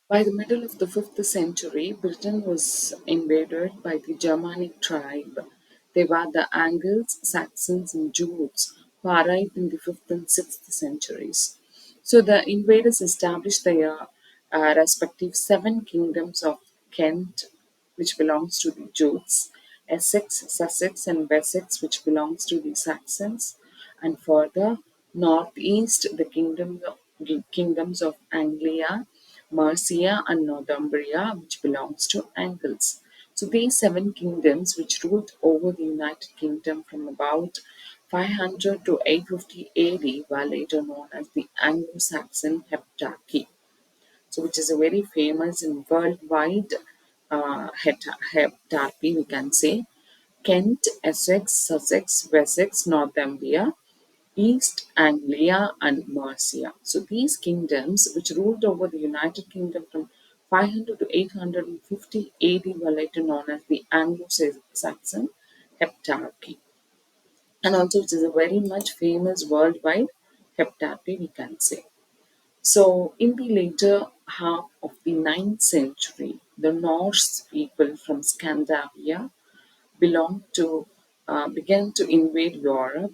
By the middle of the 5th century, Britain was invaded by the Germanic tribe. They were the Angles, Saxons, and Jutes who arrived in the 5th and 6th centuries. So the invaders established their respective seven kingdoms of Kent, which belongs to the Jutes, Essex, Sussex, and Wessex, which belongs to the Saxons, and further northeast the kingdoms of Anglia, Mercia, and Northumbria, which belongs to Angles. So these seven kingdoms, which ruled over the United Kingdom from about 500 to 850 AD, were later known as the Anglo-Saxon Heptarchy. So which is a very famous and worldwide heptarchy, we can say. Kent, Essex, Sussex, Wessex, Northumbria, East Anglia, and Mercia. So these kingdoms, which ruled over the United Kingdom from 500 to 850 AD, were later known as the Anglo-Saxon Heptarchy. And also, it is a very much famous worldwide heptarchy, we can say. So, in the later half of the ninth century, the Norse people from Scandinavia began to invade Europe,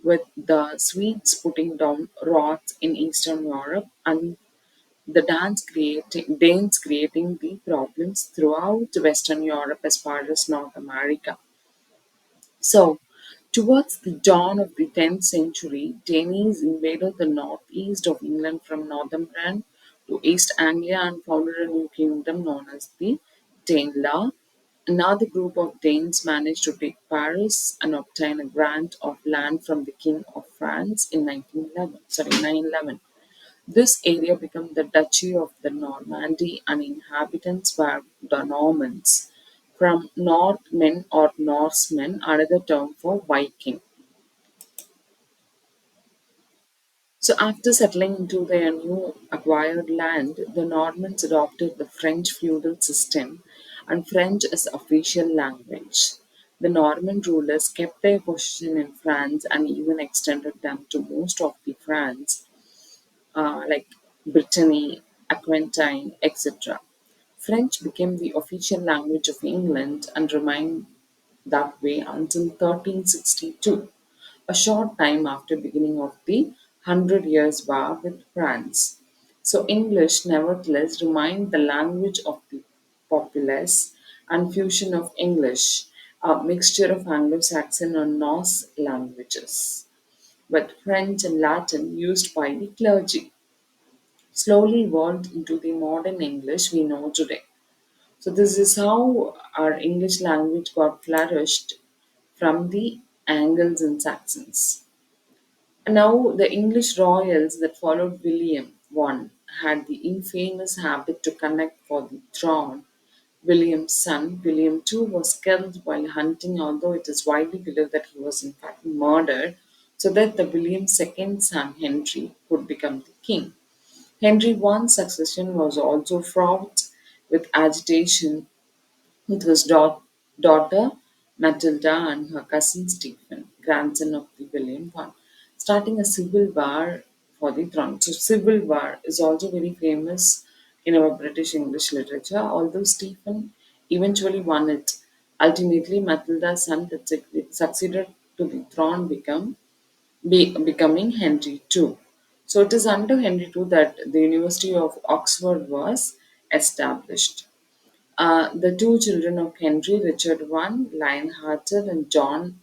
with the Swedes putting down roots in Eastern Europe and the Danes creating the problems throughout Western Europe as far as North America. So, towards the dawn of the 10th century, Danes invaded the northeast of England from Northumberland to East Anglia and founded a new kingdom known as the Danelaw. Another group of Danes managed to take Paris and obtain a grant of land from the King of France in 911. This area became the Duchy of the Normandy and inhabitants were the Normans, from Northmen or Norsemen, another term for Viking. So after settling into their new acquired land, the Normans adopted the French feudal system and French as official language. The Norman rulers kept their position in France and even extended them to most of the France, like Brittany, Aquitaine, etc. French became the official language of England and remained that way until 1362, a short time after beginning of the Hundred Years' War with France. So English nevertheless remained the language of the populace and fusion of English, a mixture of Anglo-Saxon and Norse languages, but French and Latin used by the clergy slowly evolved into the modern English we know today. So this is how our English language got flourished from the Angles and Saxons. And now the English royals that followed William I had the infamous habit to connect for the throne. William's son, William II, was killed while hunting, although it is widely believed that he was in fact murdered, so that the William's second son, Henry, could become the king. Henry I's succession was also fraught with agitation with his daughter Matilda and her cousin Stephen, grandson of the William I, starting a civil war for the throne. So, civil war is also very famous in our British English literature, although Stephen eventually won it. Ultimately, Matilda's son that succeeded to the throne becoming Henry II. So it is under Henry II that the University of Oxford was established. The two children of Henry, Richard I, Lionhearted, and John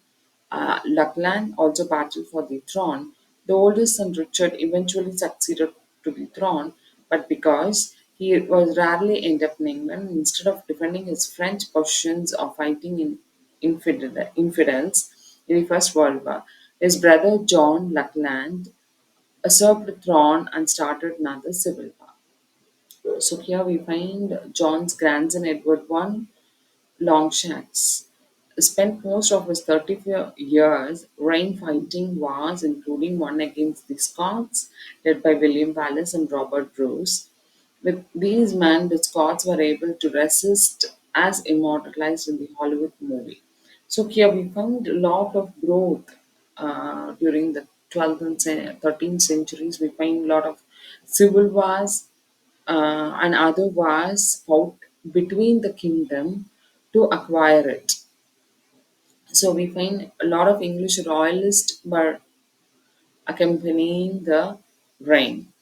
Lachlan, also battled for the throne. The oldest son, Richard, eventually succeeded to the throne, but because he was rarely end up in England, instead of defending his French possessions or fighting in infidels in the First World War, his brother John Lachlan usurped the throne and started another civil war. So here we find John's grandson Edward I Longshanks spent most of his 34 years reign fighting wars, including one against the Scots, led by William Wallace and Robert Bruce. With these men, the Scots were able to resist as immortalized in the Hollywood movie. So here we find a lot of growth during the 12th and 13th centuries. We find a lot of civil wars, and other wars fought between the kingdom to acquire it. So we find a lot of English royalists were accompanying the reign.